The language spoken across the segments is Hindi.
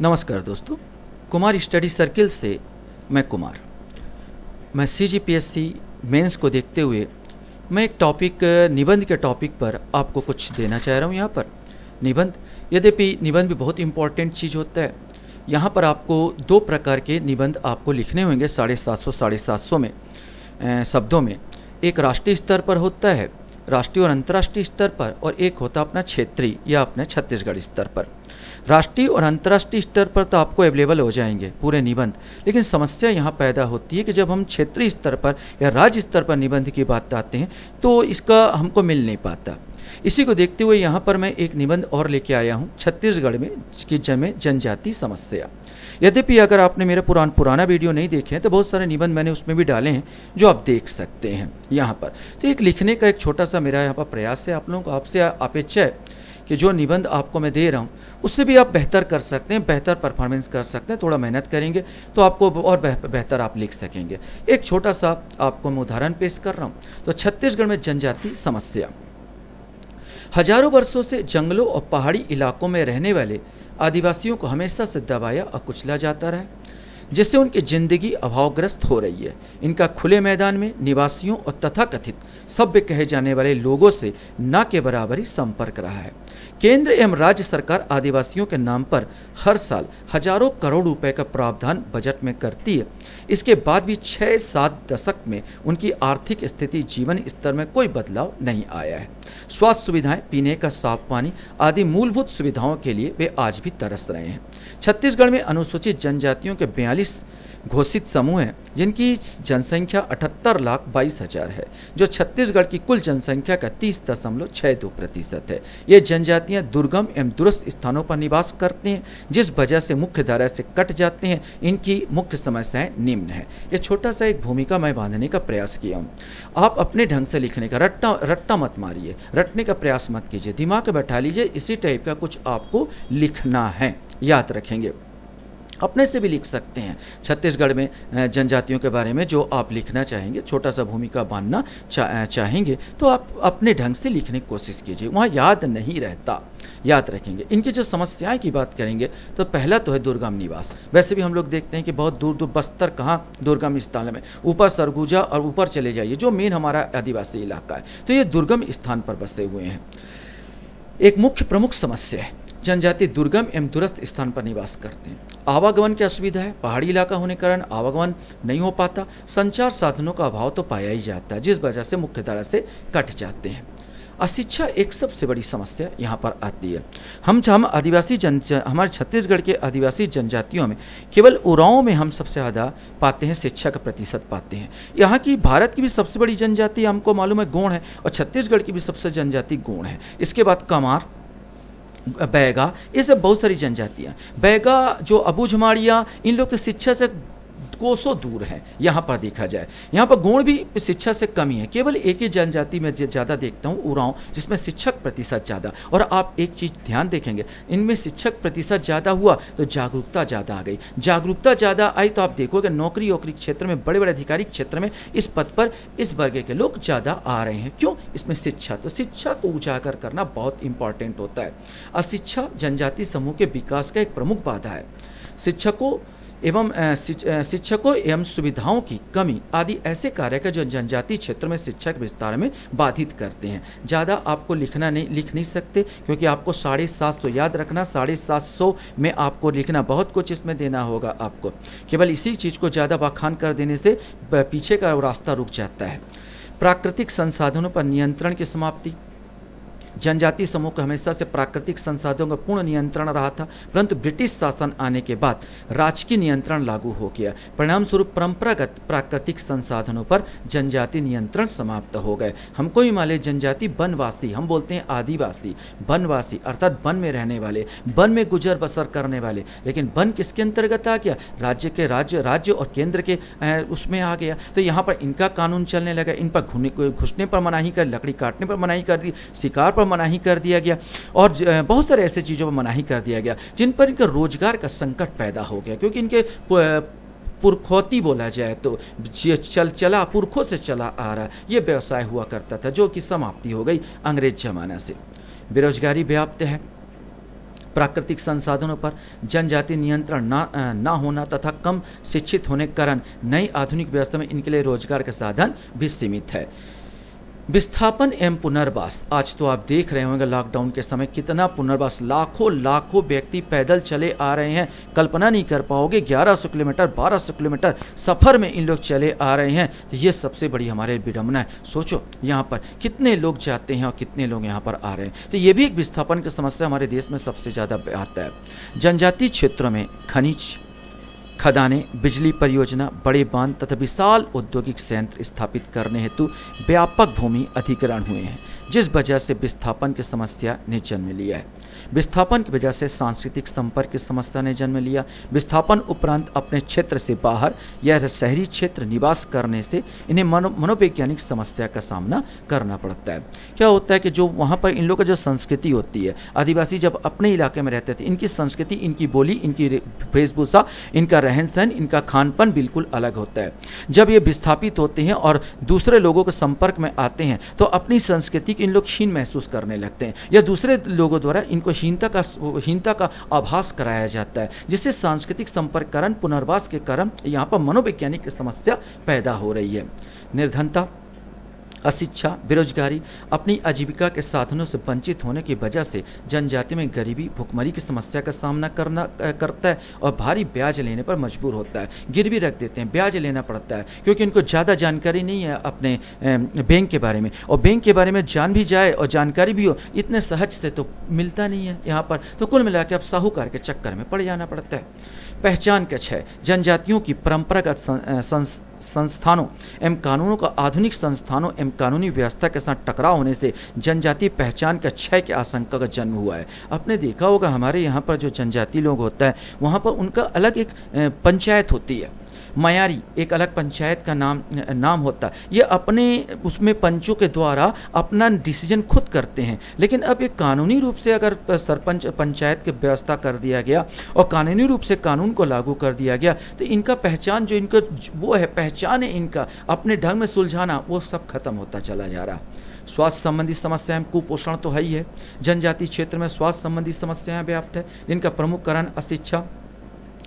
नमस्कार दोस्तों, कुमार स्टडी सर्किल से मैं कुमार। मैं CGPSC मेंस को देखते हुए मैं एक टॉपिक निबंध के टॉपिक पर आपको कुछ देना चाह रहा हूँ। यहाँ पर निबंध, यद्यपि निबंध भी बहुत इंपॉर्टेंट चीज़ होता है। यहाँ पर आपको दो प्रकार के निबंध आपको लिखने होंगे 750 में शब्दों में। एक राष्ट्रीय स्तर पर होता है, राष्ट्रीय और अंतर्राष्ट्रीय स्तर पर, और एक होता अपना क्षेत्रीय या अपने छत्तीसगढ़ स्तर पर। राष्ट्रीय और अंतर्राष्ट्रीय स्तर पर तो आपको अवेलेबल हो जाएंगे पूरे निबंध, लेकिन समस्या यहाँ पैदा होती है कि जब हम क्षेत्रीय स्तर पर या राज्य स्तर पर निबंध की बात आते हैं तो इसका हमको मिल नहीं पाता। इसी को देखते हुए यहाँ पर मैं एक निबंध और लेके आया हूँ, छत्तीसगढ़ में की जनजाति समस्या। यद्यपि अगर आपने मेरा पुराना वीडियो नहीं देखे हैं तो बहुत सारे निबंध मैंने उसमें भी डाले हैं जो आप देख सकते हैं यहाँ पर। तो एक लिखने का एक छोटा सा मेरा यहाँ पर प्रयास है। आप लोगों को आपसे अपेक्षा है कि जो निबंध आपको मैं दे रहा हूँ उससे भी आप बेहतर कर सकते हैं, बेहतर परफॉर्मेंस कर सकते हैं। थोड़ा मेहनत करेंगे तो आपको और बेहतर आप लिख सकेंगे। एक छोटा सा आपको मैं उदाहरण पेश कर रहा हूँ। तो छत्तीसगढ़ में जनजाति समस्या। हजारों वर्षों से जंगलों और पहाड़ी इलाकों में रहने वाले आदिवासियों को हमेशा से दबाया और कुचला जाता रहा, जिससे उनकी जिंदगी अभावग्रस्त हो रही है। इनका खुले मैदान में निवासियों और तथाकथित सभ्य कहे जाने वाले लोगों से न के बराबर ही संपर्क रहा है। केंद्र एवं राज्य सरकार आदिवासियों के नाम पर हर साल हजारों करोड़ रुपए का प्रावधान बजट में करती है। इसके बाद भी 6-7 दशक में उनकी आर्थिक स्थिति, जीवन स्तर में कोई बदलाव नहीं आया है। स्वास्थ्य सुविधाएं, पीने का साफ पानी आदि मूलभूत सुविधाओं के लिए वे आज भी तरस रहे हैं। छत्तीसगढ़ में अनुसूचित जनजातियों के 42 घोषित समूह हैं, जिनकी जनसंख्या 78,22,000 है, जो छत्तीसगढ़ की कुल जनसंख्या का 30.62% है। ये जनजातियां दुर्गम एवं दूरस्थ स्थानों पर निवास करते हैं, जिस वजह से मुख्य धारा से कट जाते हैं। इनकी मुख्य समस्याएं निम्न है। ये छोटा सा एक भूमिका मैं बांधने का प्रयास किया हूँ। आप अपने ढंग से लिखने का रट्टा मत मारिए, रटने का प्रयास मत कीजिए, दिमाग में बैठा लीजिए। इसी टाइप का कुछ आपको लिखना है, याद रखेंगे। अपने से भी लिख सकते हैं छत्तीसगढ़ में जनजातियों के बारे में जो आप लिखना चाहेंगे, छोटा सा भूमिका बांधना चाहेंगे तो आप अपने ढंग से लिखने की कोशिश कीजिए। वहाँ याद नहीं रहता, याद रखेंगे। इनकी जो समस्याएं की बात करेंगे तो पहला तो है दुर्गम निवास। वैसे भी हम लोग देखते हैं कि बहुत दूर दूर, बस्तर कहाँ दुर्गम स्थान में, ऊपर सरगुजा और ऊपर चले जाइए जो मेन हमारा आदिवासी इलाका है, तो ये दुर्गम स्थान पर बसे हुए हैं। एक मुख्य प्रमुख समस्या है, जनजाति दुर्गम एवं दूरस्थ स्थान पर निवास करते हैं। आवागमन की असुविधा है, पहाड़ी इलाका होने के कारण आवागमन नहीं हो पाता। संचार साधनों का अभाव तो पाया ही जाता है, जिस वजह से मुख्य धारा से कट जाते हैं। अशिक्षा एक सबसे बड़ी समस्या यहाँ पर आती है। हम आदिवासी हमारे छत्तीसगढ़ के आदिवासी जनजातियों में केवल उरांव में हम सबसे ज़्यादा पाते हैं, शिक्षा का प्रतिशत पाते हैं। यहाँ की भारत की भी सबसे बड़ी जनजाति हमको मालूम है गोंड है, और छत्तीसगढ़ की भी सबसे जनजाति गोंड है। इसके बाद कमार, बैगा, ये सब बहुत सारी जनजातियाँ। बैगा जो अबूझमाड़िया, इन लोग तो शिक्षा से कोसों दूर हैं। यहाँ पर देखा जाए, यहाँ पर गोंड भी शिक्षा से कमी है। केवल एक ही जनजाति में ज़्यादा देखता हूँ, उरांव, जिसमें शिक्षक प्रतिशत ज़्यादा। और आप एक चीज़ ध्यान देखेंगे, इनमें शिक्षक प्रतिशत ज़्यादा हुआ तो जागरूकता ज़्यादा आ गई। जागरूकता ज़्यादा आई तो आप देखोगे नौकरी क्षेत्र में, बड़े बड़े अधिकारिक क्षेत्र में इस पद पर इस वर्ग के लोग ज़्यादा आ रहे हैं। क्यों? इसमें शिक्षा, तो शिक्षा को उजागर करना बहुत इंपॉर्टेंट होता है। अशिक्षा जनजाति समूह के विकास का एक प्रमुख बाधा है। शिक्षकों एवं सुविधाओं की कमी आदि ऐसे कारक है जो जनजातीय क्षेत्र में शिक्षा के विस्तार में बाधित करते हैं। ज़्यादा आपको लिख नहीं सकते, क्योंकि आपको 750 याद रखना, 750 में आपको लिखना, बहुत कुछ इसमें देना होगा आपको। केवल इसी चीज़ को ज़्यादा बखान कर देने से पीछे का रास्ता रुक जाता है। प्राकृतिक संसाधनों पर नियंत्रण की समाप्ति। जनजाति समूह को हमेशा से प्राकृतिक संसाधनों का पूर्ण नियंत्रण रहा था, परंतु ब्रिटिश शासन आने के बाद राजकीय नियंत्रण लागू हो गया। परिणाम स्वरूप परंपरागत प्राकृतिक संसाधनों पर जनजाति नियंत्रण समाप्त हो गए। हमको ही मान जनजाति वनवासी, हम बोलते हैं आदिवासी, वनवासी अर्थात वन में रहने वाले, वन में गुजर बसर करने वाले। लेकिन वन किसके अंतर्गत आ गया? राज्य और केंद्र के उसमें आ गया। तो यहाँ पर इनका कानून चलने लगा। इन पर घुसने पर मनाही कर, लकड़ी काटने पर मनाही कर दी, शिकार पर मनाही कर दिया गया, और बहुत सारे ऐसे चीज़ों पर मनाही कर दिया गया जिन पर इनका रोजगार का संकट पैदा हो गया। क्योंकि इनके पुरखौती बोला जाए तो चला पुरखों से चला आ रहा ये व्यवसाय हुआ करता था, जो कि समाप्ति हो गई अंग्रेज जमाना से। बेरोजगारी व्याप्त है। प्राकृतिक संसाधनों पर जनजाति नियंत्रण ना होना तथा कम शिक्षित होने के कारण नई आधुनिक व्यवस्था में इनके लिए रोजगार के साधन भी सीमित है। विस्थापन एवं पुनर्वास, आज तो आप देख रहे होंगे लॉकडाउन के समय कितना पुनर्वास, लाखों व्यक्ति पैदल चले आ रहे हैं, कल्पना नहीं कर पाओगे। 1100 किलोमीटर 1200 किलोमीटर सफ़र में इन लोग चले आ रहे हैं। तो ये सबसे बड़ी हमारे विडम्बना है। सोचो यहाँ पर कितने लोग जाते हैं और कितने लोग यहाँ पर आ रहे हैं। तो ये भी एक विस्थापन की समस्या हमारे देश में सबसे ज़्यादा आता है। जनजातीय क्षेत्रों में खनिज खदानें, बिजली परियोजना, बड़े बांध तथा विशाल औद्योगिक संयंत्र स्थापित करने हेतु व्यापक भूमि अधिग्रहण हुए हैं, जिस वजह से विस्थापन की समस्या ने जन्म लिया है। विस्थापन की वजह से सांस्कृतिक संपर्क की समस्या ने जन्म लिया। विस्थापन उपरांत अपने क्षेत्र से बाहर या शहरी क्षेत्र निवास करने से इन्हें मनोवैज्ञानिक समस्या का सामना करना पड़ता है। क्या होता है कि जो वहाँ पर इन लोगों का जो संस्कृति होती है, आदिवासी जब अपने इलाके में रहते थे, इनकी संस्कृति, इनकी बोली, इनकी वेशभूषा, इनका रहन सहन, इनका खान पान बिल्कुल अलग होता है। जब ये विस्थापित होते हैं और दूसरे लोगों के संपर्क में आते हैं तो अपनी संस्कृति इन लोग हीन महसूस करने लगते हैं या दूसरे लोगों द्वारा इनको हीनता का आभास कराया जाता है, जिससे सांस्कृतिक संपर्क कारण, पुनर्वास के कारण यहाँ पर मनोवैज्ञानिक समस्या पैदा हो रही है। निर्धनता, अशिक्षा, बेरोजगारी, अपनी आजीविका के साधनों से वंचित होने की वजह से जनजाति में गरीबी, भुखमरी की समस्या का सामना करता है और भारी ब्याज लेने पर मजबूर होता है। गिरवी रख देते हैं, ब्याज लेना पड़ता है क्योंकि इनको ज़्यादा जानकारी नहीं है अपने बैंक के बारे में, और बैंक के बारे में जान भी जाए और जानकारी भी हो, इतने सहज से तो मिलता नहीं है यहाँ पर। तो कुल मिला के अब साहूकार के चक्कर में पड़ जाना पड़ता है। पहचान का क्षय, जनजातियों की परंपरागत संस्थानों एवं कानूनों का आधुनिक संस्थानों एवं कानूनी व्यवस्था के साथ टकराव होने से जनजातीय पहचान का क्षय की आशंका का जन्म हुआ है। आपने देखा होगा हमारे यहाँ पर जो जनजातीय लोग होता है, वहाँ पर उनका अलग एक पंचायत होती है, मयारी एक अलग पंचायत का नाम होता है। ये अपने उसमें पंचों के द्वारा अपना डिसीजन खुद करते हैं। लेकिन अब एक कानूनी रूप से अगर सरपंच पंचायत की व्यवस्था कर दिया गया और कानूनी रूप से कानून को लागू कर दिया गया तो इनका पहचान जो इनका वो है, पहचान है इनका अपने ढंग में सुलझाना, वो सब खत्म होता चला जा रहा। स्वास्थ्य संबंधी समस्याएं, कुपोषण तो है ही है। जनजातीय क्षेत्र में स्वास्थ्य संबंधी समस्याएं व्याप्त है, जिनका प्रमुख कारण अशिक्षा,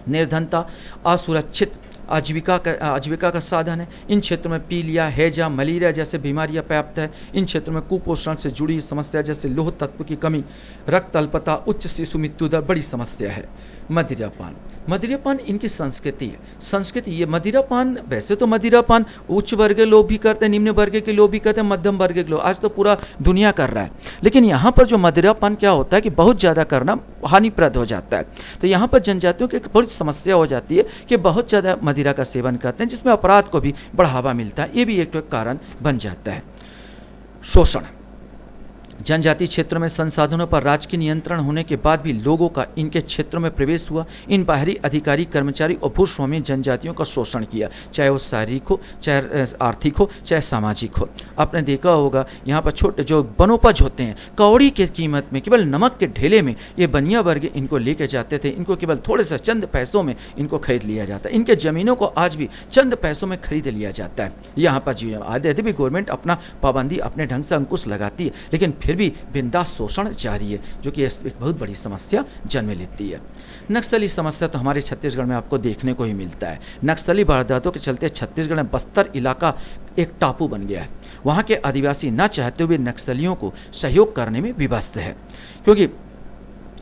निर्धनता, असुरक्षित आजीविका का साधन है। इन क्षेत्रों में पीलिया, हैजा, मलेरिया जैसे बीमारियां व्याप्त है। इन क्षेत्रों में कुपोषण से जुड़ी समस्या जैसे लौह तत्व की कमी, रक्त अल्पता, उच्च शिशु मृत्यु दर बड़ी समस्या है। मदिरापान इनकी संस्कृति है। संस्कृति ये मदिरापान, वैसे तो मदिरापान उच्च वर्ग के लोग भी करते हैं, निम्न वर्ग के लोग भी करते हैं, मध्यम वर्ग के लोग, आज तो पूरा दुनिया कर रहा है। लेकिन यहाँ पर जो मदिरापान क्या होता है कि बहुत ज़्यादा करना हानिप्रद हो जाता है। तो यहाँ पर जनजातियों की एक बड़ी समस्या हो जाती है कि बहुत ज़्यादा मदिरा का सेवन करते हैं, जिसमें अपराध को भी बढ़ावा मिलता है। ये भी एक कारण बन जाता है। शोषण, जनजातीय क्षेत्रों में संसाधनों पर राजकीय नियंत्रण होने के बाद भी लोगों का इनके क्षेत्रों में प्रवेश हुआ। इन बाहरी अधिकारी, कर्मचारी और भूस्वामी जनजातियों का शोषण किया, चाहे वो शारीरिक हो, चाहे आर्थिक हो, चाहे सामाजिक हो। आपने देखा होगा यहाँ पर छोटे जो वनोपज होते हैं, कौड़ी की कीमत में, केवल नमक के ढेले में ये बनिया वर्ग इनको लेके जाते थे। इनको केवल थोड़े से चंद पैसों में इनको खरीद लिया जाता है। इनके ज़मीनों को आज भी चंद पैसों में खरीद लिया जाता है। यहाँ पर यदि भी गवर्नमेंट अपना पाबंदी अपने ढंग से अंकुश लगाती है, लेकिन फिर भी बिंदास शोषण जारी है, जो कि एक बहुत बड़ी समस्या जन्म लेती है। नक्सली समस्या तो हमारे छत्तीसगढ़ में आपको देखने को ही मिलता है। नक्सली वारदातों के चलते छत्तीसगढ़ में बस्तर इलाका एक टापू बन गया है। वहाँ के आदिवासी न चाहते हुए नक्सलियों को सहयोग करने में विवश है, क्योंकि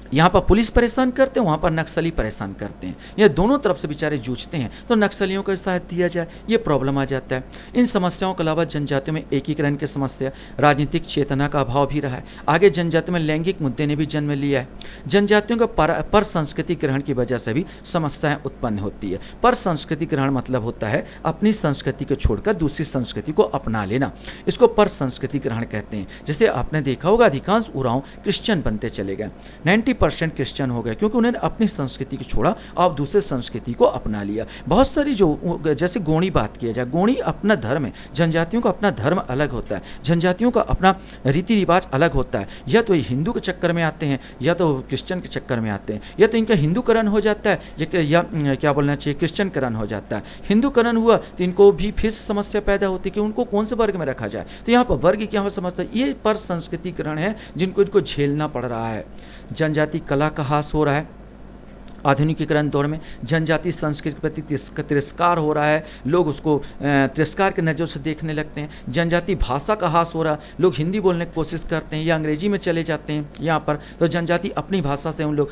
यहाँ पर पुलिस परेशान करते हैं, वहाँ पर नक्सली परेशान करते हैं। ये दोनों तरफ से बेचारे जूझते हैं, तो नक्सलियों को साथ दिया जाए, ये प्रॉब्लम आ जाता है। इन समस्याओं के अलावा जनजातियों में एकीकरण की समस्या, राजनीतिक चेतना का अभाव भी रहा है। आगे जनजातियों में लैंगिक मुद्दे ने भी जन्म लिया है। जनजातियों का पर संस्कृति ग्रहण की वजह से भी समस्याएं उत्पन्न होती है। पर संस्कृति ग्रहण मतलब होता है अपनी संस्कृति को छोड़कर दूसरी संस्कृति को अपना लेना, इसको पर संस्कृति ग्रहण कहते हैं। जैसे आपने देखा होगा अधिकांश उरांव क्रिश्चियन बनते चले गए, 90% क्रिश्चियन हो गए, क्योंकि उन्होंने अपनी संस्कृति को छोड़ा और दूसरे संस्कृति को अपना लिया। बहुत सारी जो जैसे गोणी बात किया जाए, गोणी अपना धर्म है, जनजातियों का अपना धर्म अलग होता है, जनजातियों का अपना रीति रिवाज अलग होता है। या तो हिंदू के चक्कर में आते हैं, या तो क्रिश्चियन के चक्कर में आते हैं, या तो इनका हिंदूकरण हो जाता है, या क्या बोलना चाहिए क्रिश्चियनकरण हो जाता है। हिंदूकरण हुआ तो इनको भी फिर समस्या पैदा होती है कि उनको कौन से वर्ग में रखा जाए। तो यहाँ पर वर्ग क्या समझता है, ये पर संस्कृति ग्रहण है जिनको इनको झेलना पड़ रहा है। जनजाति कला का ह्रास हो रहा है आधुनिकीकरण दौर में, जनजाति संस्कृति के प्रति तिरस्कार हो रहा है, लोग उसको तिरस्कार के नज़र से देखने लगते हैं। जनजाति भाषा का ह्रास हो रहा है, लोग हिंदी बोलने की कोशिश करते हैं या अंग्रेजी में चले जाते हैं यहाँ पर, तो जनजाति अपनी भाषा से उन लोग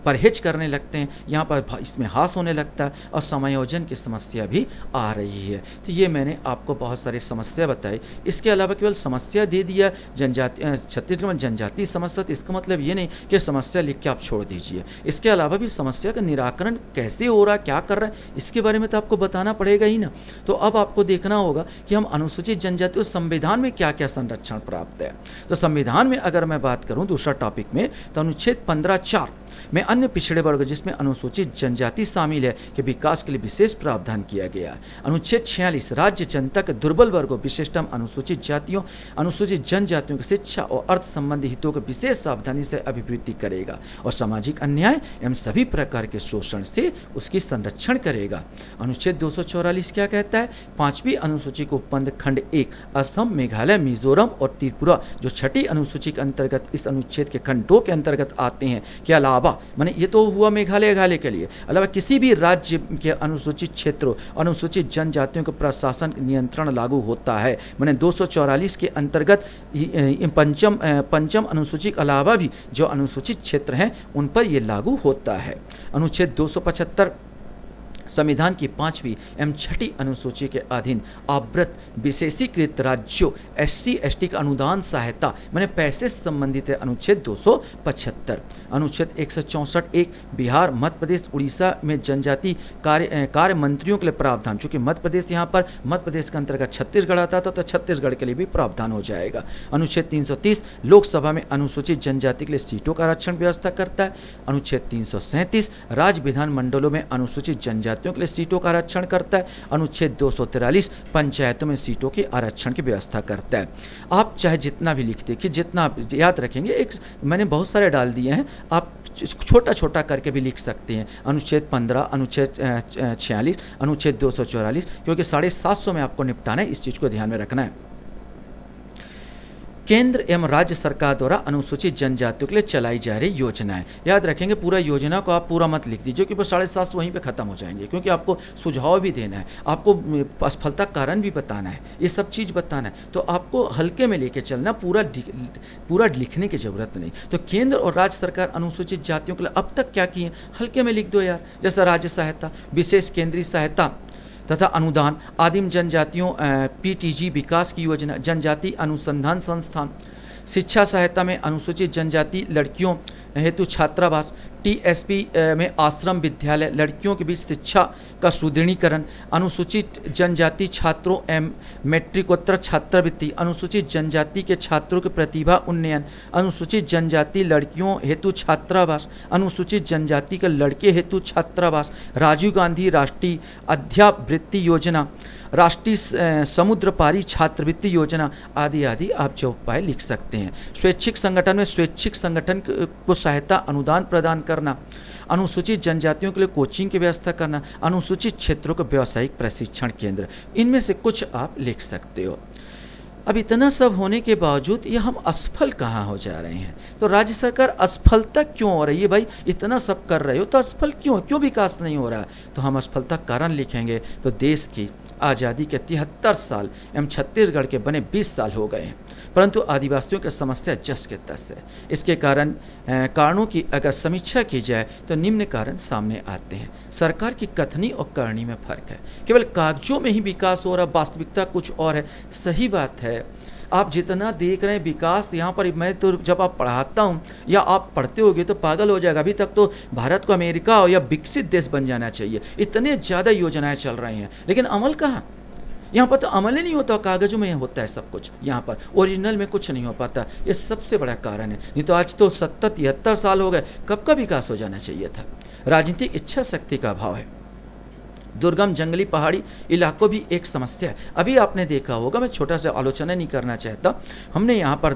परहेज करने लगते हैं, यहाँ पर इसमें ह्रास होने लगता है और समायोजन की समस्या भी आ रही है। तो ये मैंने आपको बहुत सारी समस्या बताई। इसके अलावा केवल समस्या दे दिया जनजाति छत्तीसगढ़ में जनजाति समस्या, तो इसका मतलब ये नहीं कि समस्या लिख के आप छोड़ दीजिए। इसके अलावा भी समस्या का निराकरण कैसे हो रहा है, क्या कर रहा है, इसके बारे में तो आपको बताना पड़ेगा ही ना। तो अब आपको देखना होगा कि हम अनुसूचित जनजाति संविधान में क्या क्या संरक्षण प्राप्त है। तो संविधान में अगर मैं बात करूं दूसरा टॉपिक में, तो अनुच्छेद 15(4) में अन्य पिछड़े वर्ग जिसमें अनुसूचित जनजाति शामिल है के विकास के लिए विशेष प्रावधान किया गया है। अनुच्छेद 46 राज्य जनता के दुर्बल वर्गों विशेषतः अनुसूचित जातियों अनुसूचित जनजातियों की शिक्षा और अर्थ संबंधी हितों को विशेष सावधानी से अभिवृद्धि करेगा और सामाजिक अन्याय एवं सभी प्रकार के शोषण से उसकी संरक्षण करेगा। अनुच्छेद 244 क्या कहता है? 5वीं अनुसूची को उपबंध खंड 1 असम, मेघालय, मिजोरम और त्रिपुरा जो 6ठी अनुसूची के अंतर्गत इस अनुच्छेद के खंड 2 के अंतर्गत आते हैं के अलावा, माने ये तो हुआ मेघालय के लिए, अलावा किसी भी राज्य के अनुसूचित क्षेत्रों अनुसूचित जनजातियों के प्रशासन नियंत्रण लागू होता है। माने 244 के अंतर्गत पंचम अनुसूची के अलावा भी जो अनुसूचित क्षेत्र हैं उन पर यह लागू होता है। अनुच्छेद 275 संविधान की 5वीं एवं 6ठी अनुसूची के अधीन आवृत विशेषीकृत राज्यों SC/ST का अनुदान सहायता मैंने पैसे से संबंधित है। अनुच्छेद 275 अनुच्छेद 164(1) बिहार, मध्य प्रदेश, उड़ीसा में जनजाति कार्य मंत्रियों के लिए प्रावधान, चूंकि मध्य प्रदेश यहाँ पर मध्य प्रदेश के अंतर्गत छत्तीसगढ़ आता था तो छत्तीसगढ़ के लिए भी प्रावधान हो जाएगा। अनुच्छेद 330 लोकसभा में अनुसूचित जनजाति के लिए सीटों का आरक्षण व्यवस्था करता है। अनुच्छेद 337 राज्य विधानमंडलों में अनुसूचित जनजाति के लिए सीटों का आरक्षण करता है। अनुच्छेद 243 पंचायतों में सीटों के आरक्षण की व्यवस्था करता है। आप चाहे जितना भी लिखते कि जितना याद रखेंगे, एक मैंने बहुत सारे डाल दिए हैं, आप छोटा छोटा करके भी लिख सकते हैं। अनुच्छेद 15, अनुच्छेद 46, अनुच्छेद 244, क्योंकि 750 में आपको निपटाना है, इस चीज को ध्यान में रखना है। केंद्र एवं राज्य सरकार द्वारा अनुसूचित जनजातियों के लिए चलाई जा रही योजनाएं, याद रखेंगे पूरा योजना को आप पूरा मत लिख दीजिए क्योंकि 750 वहीं पे खत्म हो जाएंगे, क्योंकि आपको सुझाव भी देना है, आपको असफलता कारण भी बताना है, ये सब चीज़ बताना है, तो आपको हल्के में लेके चलना, पूरा लिखने की जरूरत नहीं। तो केंद्र और राज्य सरकार अनुसूचित जातियों के लिए अब तक क्या किए, हल्के में लिख दो यार, जैसा राज्य सहायता, विशेष केंद्रीय सहायता तथा अनुदान, आदिम जनजातियों PTG विकास की योजना, जनजाति अनुसंधान संस्थान, शिक्षा सहायता में अनुसूचित जनजाति लड़कियों हेतु छात्रावास, TSP में आश्रम विद्यालय, लड़कियों के बीच शिक्षा का सुदृढ़ीकरण, अनुसूचित जनजाति छात्रों एवं मैट्रिकोत्तर छात्रवृत्ति, अनुसूचित जनजाति के छात्रों की प्रतिभा उन्नयन, अनुसूचित जनजाति लड़कियों हेतु छात्रावास, अनुसूचित जनजाति के लड़के हेतु छात्रावास, राजीव गांधी राष्ट्रीय अध्यावृत्ति योजना, राष्ट्रीय समुद्र पारी छात्रवृत्ति योजना आदि आदि आप जो उपाय लिख सकते हैं। स्वैच्छिक संगठन में स्वैच्छिक संगठन को सहायता अनुदान प्रदान करना, अनुसूचित जनजातियों के लिए कोचिंग की व्यवस्था करना, अनुसूचित क्षेत्रों के व्यावसायिक प्रशिक्षण केंद्र, इनमें से कुछ आप लिख सकते हो। अब इतना सब होने के बावजूद ये हम असफल कहाँ हो जा रहे हैं? तो राज्य सरकार असफलता क्यों हो रही है? भाई इतना सब कर रहे हो तो असफल क्यों विकास नहीं हो रहा है? तो हम असफलता कारण लिखेंगे तो देश की आज़ादी के 73 साल एवं छत्तीसगढ़ के बने 20 साल हो गए हैं, परंतु आदिवासियों की समस्या जस के तस है। इसके कारणों की अगर समीक्षा की जाए तो निम्न कारण सामने आते हैं। सरकार की कथनी और करनी में फर्क है, केवल कागजों में ही विकास हो रहा, वास्तविकता कुछ और है। सही बात है, आप जितना देख रहे हैं विकास यहाँ पर, मैं तो जब आप पढ़ाता हूँ या आप पढ़ते होगे तो पागल हो जाएगा। अभी तक तो भारत को अमेरिका या विकसित देश बन जाना चाहिए, इतने ज़्यादा योजनाएं चल रही हैं, लेकिन अमल कहाँ? यहाँ पर तो अमल ही नहीं होता, कागजों में होता है सब कुछ, यहाँ पर ओरिजिनल में कुछ नहीं हो पाता। ये सबसे बड़ा कारण है। नहीं तो आज तो 70-73 साल हो गए, कब का विकास हो जाना चाहिए था। राजनीतिक इच्छा शक्ति का अभाव है। दुर्गम जंगली पहाड़ी इलाकों भी एक समस्या है। अभी आपने देखा होगा, मैं छोटा सा आलोचना नहीं करना चाहता, हमने यहाँ पर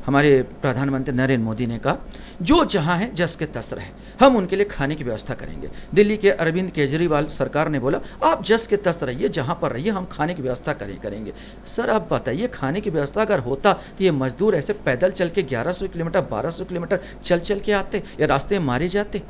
हमारे प्रधानमंत्री नरेंद्र मोदी ने कहा जो जहाँ है जस के तस रहे, हम उनके लिए खाने की व्यवस्था करेंगे। दिल्ली के अरविंद केजरीवाल सरकार ने बोला आप जस के तस रहिए, जहाँ पर रहिए, हम खाने की व्यवस्था करेंगे। सर आप बताइए, खाने की व्यवस्था अगर होता तो ये मजदूर ऐसे पैदल चल के 1100 किलोमीटर 1200 किलोमीटर चल चल के आते या रास्ते में मारे जाते?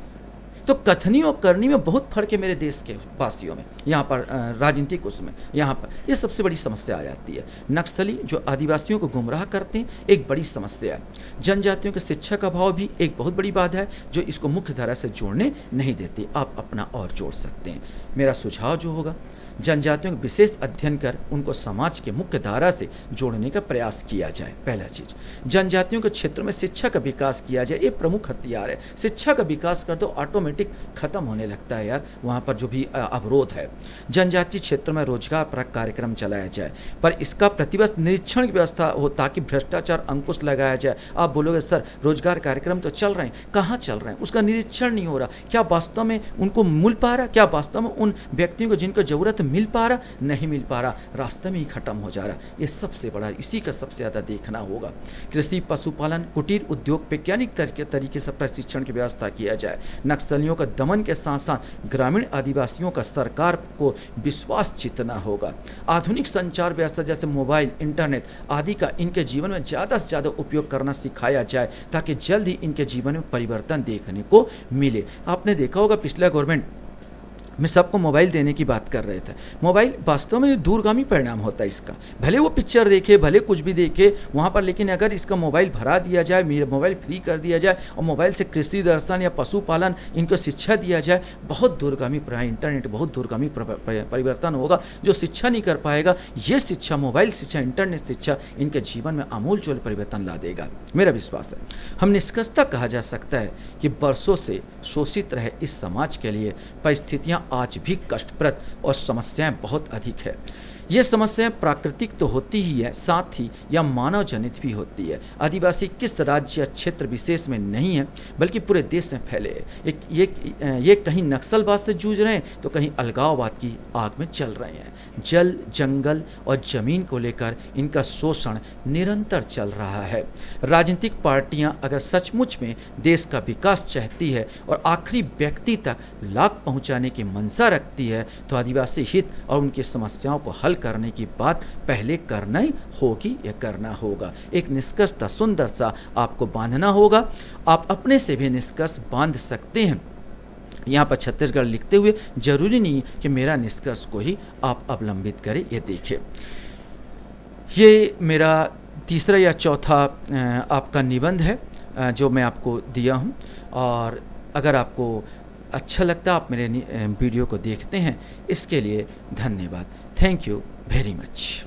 तो कथनी और करनी में बहुत फर्क है मेरे देश के वासियों में, यहाँ पर राजनीतिक उसमें, यहाँ पर ये सबसे बड़ी समस्या आ जाती है। नक्सली जो आदिवासियों को गुमराह करते हैं एक बड़ी समस्या है। जनजातियों के शिक्षा का अभाव भी एक बहुत बड़ी बात है जो इसको मुख्य धारा से जोड़ने नहीं देती। आप अपना और जोड़ सकते हैं। मेरा सुझाव जो होगा, जनजातियों का विशेष अध्ययन कर उनको समाज के मुख्य धारा से जोड़ने का प्रयास किया जाए। पहला चीज, जनजातियों के क्षेत्र में शिक्षा का विकास किया जाए, ये प्रमुख हथियार है। शिक्षा का विकास कर तो ऑटोमेटिक खत्म होने लगता है यार वहाँ पर जो भी अवरोध है। जनजातीय क्षेत्र में रोजगार परक कार्यक्रम चलाया जाए, पर इसका प्रतिवर्ष निरीक्षण की व्यवस्था हो ताकि भ्रष्टाचार अंकुश लगाया जाए। आप बोलोगे सर रोजगार कार्यक्रम तो चल रहे हैं, कहाँ चल रहे हैं, उसका निरीक्षण नहीं हो रहा। क्या वास्तव में उनको मिल पा रहा? क्या वास्तव में उन व्यक्तियों को जिनको जरूरत मिल पा रहा? नहीं मिल पा रहा, रास्ते में ही खत्म हो जा रहा। ये सबसे बड़ा, इसी का सबसे ज़्यादा देखना होगा। कृषि, पशुपालन, कुटीर उद्योग, वैज्ञानिक तरीके से प्रशिक्षण की व्यवस्था किया जाए। नक्सलियों का दमन के साथ साथ ग्रामीण आदिवासियों का सरकार को विश्वास जीतना होगा। आधुनिक संचार व्यवस्था जैसे मोबाइल, इंटरनेट आदि का इनके जीवन में ज़्यादा से ज़्यादा उपयोग करना सिखाया जाए ताकि जल्द ही इनके जीवन में परिवर्तन देखने को मिले। आपने देखा होगा पिछला गवर्नमेंट में सबको मोबाइल देने की बात कर रहे थे। मोबाइल वास्तव में दूरगामी परिणाम होता है इसका, भले वो पिक्चर देखे, भले कुछ भी देखे वहाँ पर, लेकिन अगर इसका मोबाइल भरा दिया जाए, मोबाइल फ्री कर दिया जाए और मोबाइल से कृषि दर्शन या पशुपालन इनको शिक्षा दिया जाए, बहुत दूरगामी इंटरनेट बहुत दूरगामी परिवर्तन होगा। जो शिक्षा नहीं कर पाएगा, ये शिक्षा, मोबाइल शिक्षा, इंटरनेट शिक्षा इनके जीवन में आमूलचूल परिवर्तन ला देगा, मेरा विश्वास है। हम निष्कर्षतः कहा जा सकता है कि वर्षों से शोषित रहे इस समाज के लिए परिस्थितियाँ आज भी कष्टप्रद और समस्याएं बहुत अधिक है। ये समस्याएं प्राकृतिक तो होती ही है, साथ ही यह मानव जनित भी होती है। आदिवासी किस राज्य या क्षेत्र विशेष में नहीं है बल्कि पूरे देश में फैले हैं। ये कहीं नक्सलवाद से जूझ रहे हैं तो कहीं अलगाववाद की आग में चल रहे हैं। जल, जंगल और जमीन को लेकर इनका शोषण निरंतर चल रहा है। राजनीतिक पार्टियां अगर सचमुच में देश का विकास चाहती है और आखिरी व्यक्ति तक लाभ पहुंचाने की मंशा रखती है तो आदिवासी हित और उनकी समस्याओं को हल करने की बात पहले करना ही होगी या करना होगा। एक निष्कर्ष था, सुंदर सा आपको बांधना होगा। आप अपने से भी निष्कर्ष बांध सकते हैं। यहाँ पर छत्तीसगढ़ लिखते हुए जरूरी नहीं कि मेरा निष्कर्ष को ही आप अवलंबित करें। ये देखिए, ये मेरा तीसरा या चौथा आपका निबंध है जो मैं आपको दिया हूँ, और अगर आपको अच्छा लगता आप मेरे वीडियो को देखते हैं, इसके लिए धन्यवाद। Thank you very much.